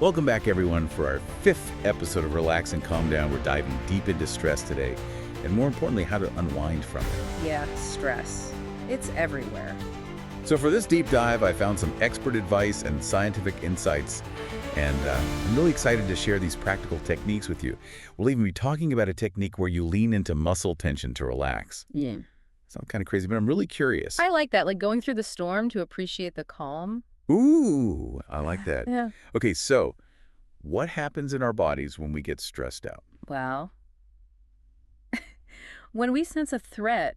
Welcome back, everyone, for our 5th episode of Relax and Calm Down. We're diving deep into stress today, and more importantly, how to unwind from it. Yeah, stress. It's everywhere. So for this deep dive, I found some expert advice and scientific insights, and I'm really excited to share these practical techniques with you. We'll even be talking about a technique where you lean into muscle tension to relax. Yeah. Sounds kind of crazy, but I'm really curious. I like that, like going through the storm to appreciate the calm. Ooh, I like that. Yeah. Okay, so what happens in our bodies when we get stressed out? Well, when we sense a threat,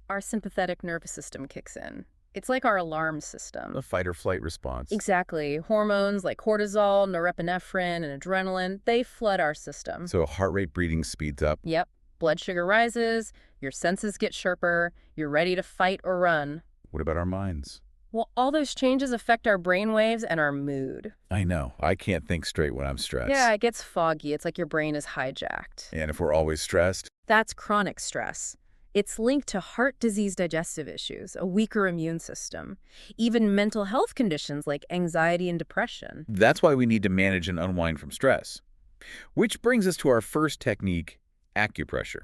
our sympathetic nervous system kicks in. It's like our alarm system. The fight or flight response. Exactly. Hormones like cortisol, norepinephrine, and adrenaline, they flood our system. So heart rate, breathing speeds up. Yep. Blood sugar rises, your senses get sharper, you're ready to fight or run. What about our minds? Well, all those changes affect our brain waves and our mood. I know. I can't think straight when I'm stressed. Yeah, it gets foggy. It's like your brain is hijacked. And if we're always stressed? That's chronic stress. It's linked to heart disease, digestive issues, a weaker immune system, even mental health conditions like anxiety and depression. That's why we need to manage and unwind from stress. Which brings us to our first technique, acupressure.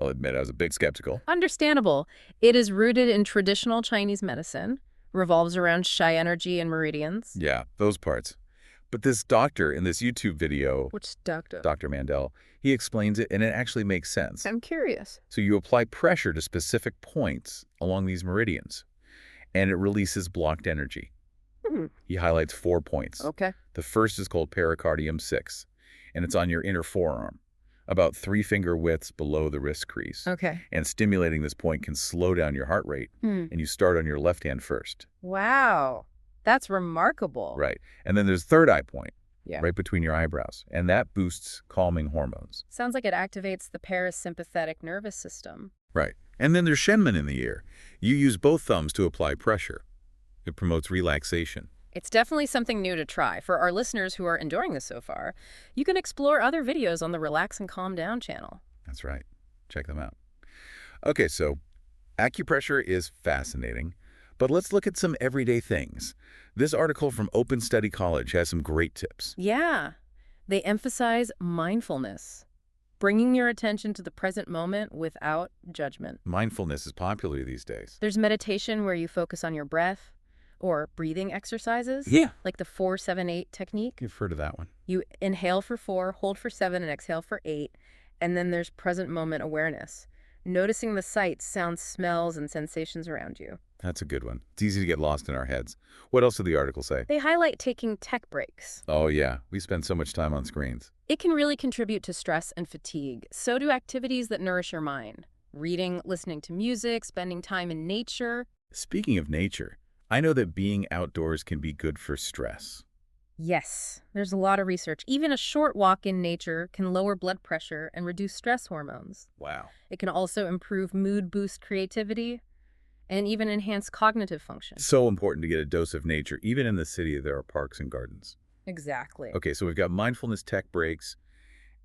I'll admit I was a bit skeptical. Understandable. It is rooted in traditional Chinese medicine, revolves around Shi energy and meridians. Yeah, those parts. But this doctor in this YouTube video, Which doctor? Dr. Mandel, he explains it and it actually makes sense. I'm curious. So you apply pressure to specific points along these meridians, and it releases blocked energy. He highlights 4 points. Okay. The first is called pericardium 6, and it's on your inner forearm, about 3-finger widths below the wrist crease. Okay. And stimulating this point can slow down your heart rate, and you start on your left hand first. Wow. That's remarkable. Right. And then there's third eye point, Yeah. right between your eyebrows, and that boosts calming hormones. Sounds like it activates the parasympathetic nervous system. Right. And then there's Shenmen in the ear. You use both thumbs to apply pressure. It promotes relaxation. It's definitely something new to try. For our listeners who are enjoying this so far, you can explore other videos on the Relax and Calm Down channel. That's right. Check them out. Okay, so acupressure is fascinating, but let's look at some everyday things. This article from Open Study College has some great tips. Yeah, they emphasize mindfulness, bringing your attention to the present moment without judgment. Mindfulness is popular these days. There's meditation where you focus on your breath, or breathing exercises, Yeah. like the 4-7-8 technique. You've heard of that one. You inhale for 4, hold for 7, and exhale for 8. And then there's present moment awareness, noticing the sights, sounds, smells, and sensations around you. That's a good one. It's easy to get lost in our heads. What else did the article say? They highlight taking tech breaks. Oh, yeah. We spend so much time on screens. It can really contribute to stress and fatigue. So do activities that nourish your mind. Reading, listening to music, spending time in nature. Speaking of nature, I know that being outdoors can be good for stress. Yes, there's a lot of research. Even a short walk in nature can lower blood pressure and reduce stress hormones. Wow. It can also improve mood, boost creativity, and even enhance cognitive function. So important to get a dose of nature. Even in the city, there are parks and gardens. Exactly. Okay, so we've got mindfulness, tech breaks,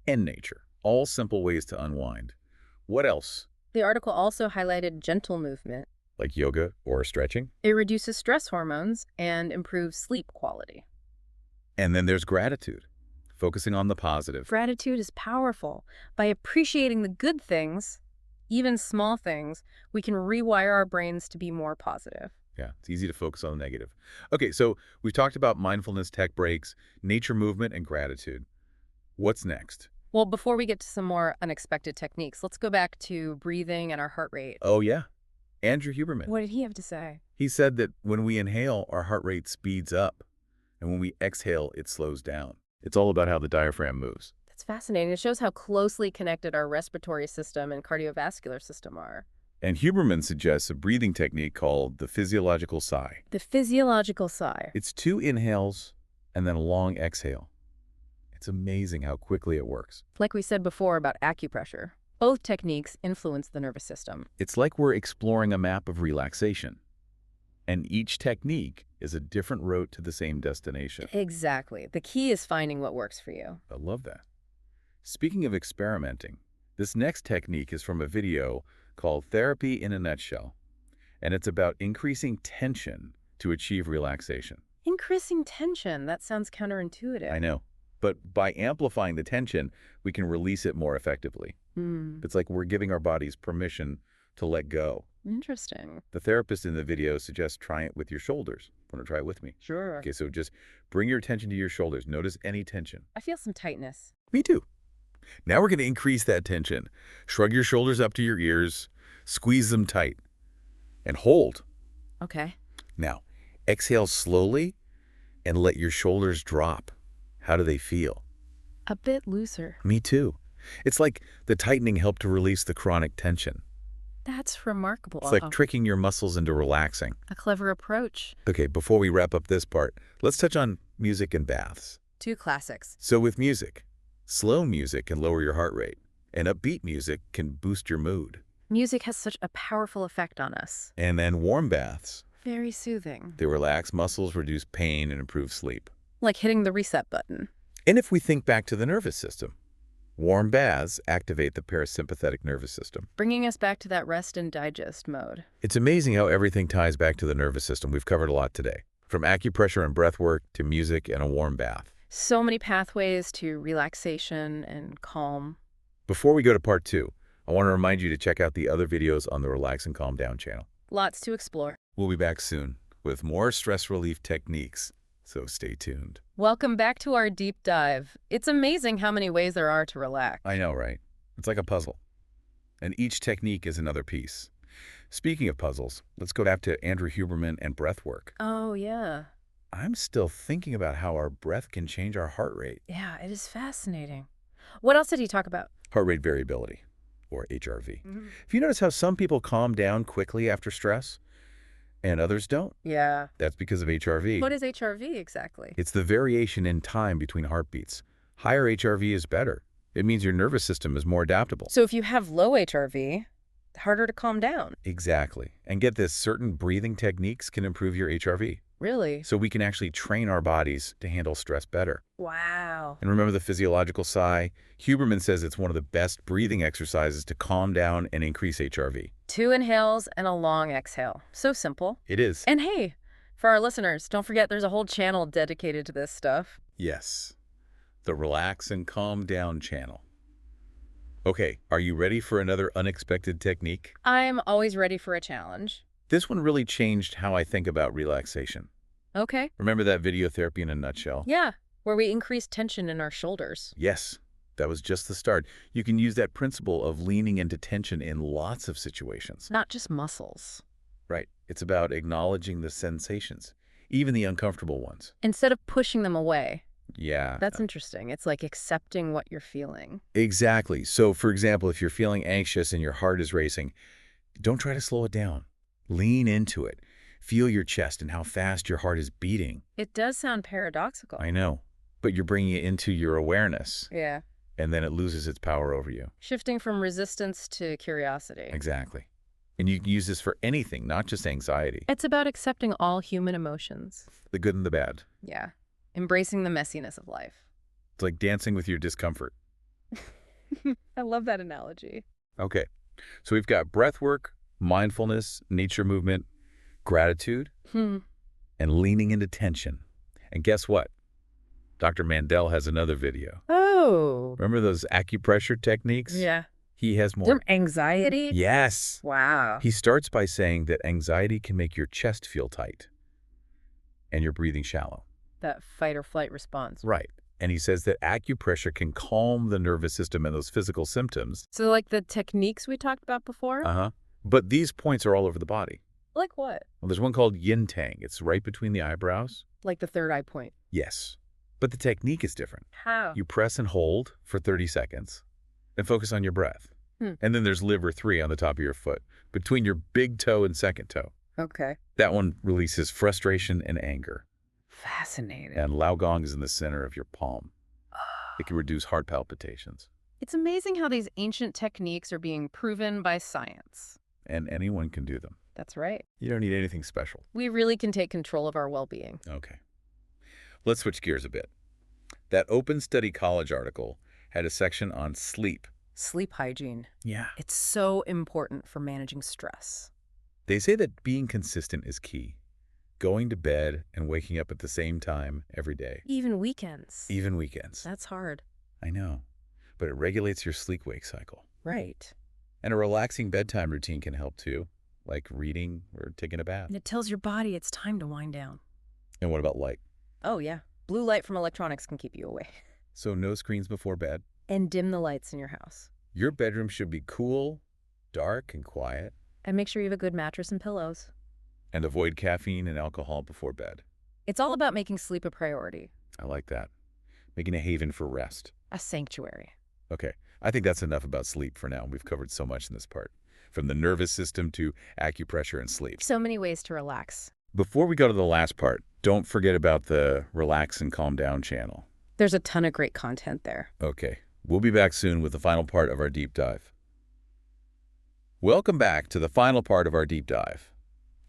and nature. All simple ways to unwind. What else? The article also highlighted gentle movement. Like yoga or stretching? It reduces stress hormones and improves sleep quality. And then there's gratitude, focusing on the positive. Gratitude is powerful. By appreciating the good things, even small things, we can rewire our brains to be more positive. Yeah, it's easy to focus on the negative. Okay, so we've talked about mindfulness, tech breaks, nature movement, and gratitude. What's next? Well, before we get to some more unexpected techniques, let's go back to breathing and our heart rate. Oh, yeah. Andrew Huberman. What did he have to say? He said that when we inhale, our heart rate speeds up. And when we exhale, it slows down. It's all about how the diaphragm moves. That's fascinating. It shows how closely connected our respiratory system and cardiovascular system are. And Huberman suggests a breathing technique called the physiological sigh. The physiological sigh. It's 2 inhales and then a long exhale. It's amazing how quickly it works. Like we said before about acupressure, both techniques influence the nervous system. It's like we're exploring a map of relaxation. And each technique is a different road to the same destination. Exactly. The key is finding what works for you. I love that. Speaking of experimenting, this next technique is from a video called Therapy in a Nutshell, and it's about increasing tension to achieve relaxation. Increasing tension. That sounds I counterintuitive. know. But by amplifying the tension, we can release it more effectively. Hmm. It's like we're giving our bodies permission to let go. Interesting. The therapist in the video suggests trying it with your shoulders. Want to try it with me? Sure. Okay, so just bring your attention to your shoulders. Notice any tension. I feel some tightness. Me too. Now we're going to increase that tension. Shrug your shoulders up to your ears, squeeze them tight, and hold. Okay. Now, exhale slowly and let your shoulders drop. How do they feel? A bit looser. Me too. It's like the tightening helped to release the chronic tension. That's remarkable. It's like tricking your muscles into relaxing. A clever approach. Okay, before we wrap up this part, let's touch on music and baths. Two classics. So with music, slow music can lower your heart rate, and upbeat music can boost your mood. Music has such a powerful effect on us. And then warm baths. Very soothing. They relax muscles, reduce pain, and improve sleep. Like hitting the reset button. And if we think back to the nervous system, warm baths activate the parasympathetic nervous system. Bringing us back to that rest and digest mode. It's amazing how everything ties back to the nervous system. We've covered a lot today, from acupressure and breath work to music and a warm bath. So many pathways to relaxation and calm. Before we go to part 2, I want to remind you to check out the other videos on the Relax and Calm Down channel. Lots to explore. We'll be back soon with more stress relief techniques, so stay tuned. Welcome back to our deep dive. It's amazing how many ways there are to relax. I know, right? It's like a puzzle. And each technique is another piece. Speaking of puzzles, let's go back to Andrew Huberman and breath work. Oh, yeah. I'm still thinking about how our breath can change our heart rate. Yeah, it is fascinating. What else did he talk about? Heart rate variability, or HRV. If you notice how some people calm down quickly after stress and others don't, Yeah. that's because of HRV. What is HRV exactly? It's the variation in time between heartbeats. Higher HRV is better. It means your nervous system is more adaptable. So if you have low HRV, harder to calm down. Exactly. And get this, certain breathing techniques can improve your HRV. Really? So we can actually train our bodies to handle stress better. Wow. And remember the physiological sigh? Huberman says it's one of the best breathing exercises to calm down and increase HRV. 2 inhales and a long exhale. So simple. It is. And hey, for our listeners, don't forget there's a whole channel dedicated to this stuff. Yes. The Relax and Calm Down channel. Okay, are you ready for another unexpected technique? I'm always ready for a challenge. This one really changed how I think about relaxation. Okay. Remember that video therapy in a nutshell? Yeah, where we increase tension in our shoulders. Yes, that was just the start. You can use that principle of leaning into tension in lots of situations. Not just muscles. Right. It's about acknowledging the sensations, even the uncomfortable ones. Instead of pushing them away. Yeah. That's interesting. It's like accepting what you're feeling. Exactly. So, for example, if you're feeling anxious and your heart is racing, don't try to slow it down. Lean into it. Feel your chest and how fast your heart is beating. It does sound paradoxical. I know, but you're bringing it into your awareness, Yeah. and then it loses its power over you. Shifting from resistance to curiosity. Exactly. And you can use this for anything, not just anxiety. It's about accepting all human emotions. The good and the bad. Yeah. Embracing the messiness of life. It's like dancing with your discomfort. I love that analogy. Okay, so we've got breath work, mindfulness, nature movement, gratitude, and leaning into tension. And guess what? Dr. Mandel has another video. Oh. Remember those acupressure techniques? Yeah. He has more. Anxiety? Yes. Wow. He starts by saying that anxiety can make your chest feel tight and your breathing shallow. That fight or flight response. Right. And he says that acupressure can calm the nervous system and those physical symptoms. So like the techniques we talked about before? Uh-huh. But these points are all over the body. Like what? Well, there's one called yin tang. It's right between the eyebrows. Like the third eye point. Yes. But the technique is different. How? You press and hold for 30 seconds and focus on your breath. And then there's liver 3 on the top of your foot, between your big toe and second toe. Okay. That one releases frustration and anger. Fascinating. And Laogong is in the center of your palm. It can reduce heart palpitations. It's amazing how these ancient techniques are being proven by science. And anyone can do them. That's right. You don't need anything special. We really can take control of our well-being. Okay. Let's switch gears a bit. That Open Study College article had a section on sleep. Sleep hygiene. Yeah. It's so important for managing stress. They say that being consistent is key. going to bed and waking up at the same time every day. Even weekends. Even weekends. That's hard. I know. But it regulates your sleep-wake cycle. Right. And a relaxing bedtime routine can help too, like reading or taking a bath. And it tells your body it's time to wind down. And what about light? Oh, yeah. Blue light from electronics can keep you awake. So no screens before bed. And dim the lights in your house. Your bedroom should be cool, dark, and quiet. And make sure you have a good mattress and pillows. And avoid caffeine and alcohol before bed. It's all about making sleep a priority. I like that. Making a haven for rest. A sanctuary. Okay, I think that's enough about sleep for now. We've covered so much in this part, from the nervous system to acupressure and sleep. So many ways to relax. Before we go to the last part, don't forget about the Relax and Calm Down channel. There's a ton of great content there. Okay, we'll be back soon with the final part of our deep dive. Welcome back to the final part of our deep dive.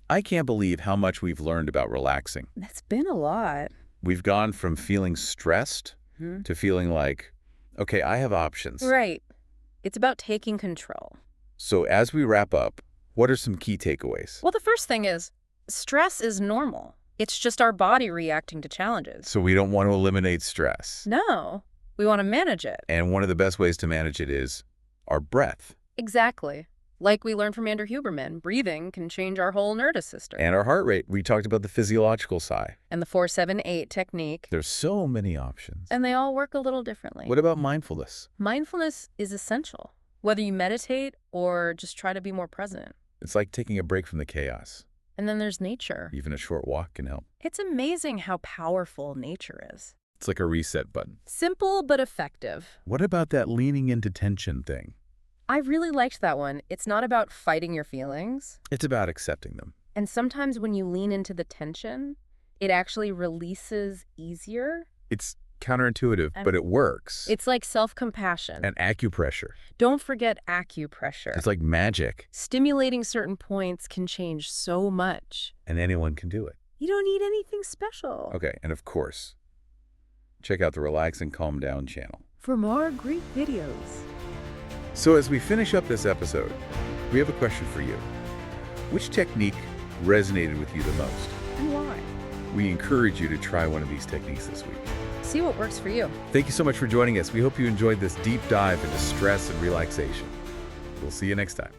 I can't believe how much we've learned about relaxing. That's been a lot. We've gone from feeling stressed to feeling like, okay, I have options. Right. It's about taking control. So as we wrap up, what are some key takeaways? Well, the first thing is, stress is normal. It's just our body reacting to challenges. So we don't want to eliminate stress. No, we want to manage it. And one of the best ways to manage it is our breath. Exactly. Like we learned from Andrew Huberman, breathing can change our whole nervous system. And our heart rate. We talked about the physiological side. And the 4-7-8 technique. There's so many options. And they all work a little differently. What about mindfulness? Mindfulness is essential, whether you meditate or just try to be more present. It's like taking a break from the chaos. And then there's nature. Even a short walk can help. It's amazing how powerful nature is. It's like a reset button. Simple but effective. What about that leaning into tension thing? I really liked that one. It's not about fighting your feelings. It's about accepting them. And sometimes when you lean into the tension, it actually releases easier. It's counterintuitive, but it works. It's like self-compassion. And acupressure. Don't forget acupressure. It's like magic. Stimulating certain points can change so much. And anyone can do it. You don't need anything special. Okay, and of course, check out the Relax and Calm Down channel. For more great videos. So as we finish up this episode, we have a question for you. Which technique resonated with you the most? And why? We encourage you to try one of these techniques this week. See what works for you. Thank you so much for joining us. We hope you enjoyed this deep dive into stress and relaxation. We'll see you next time.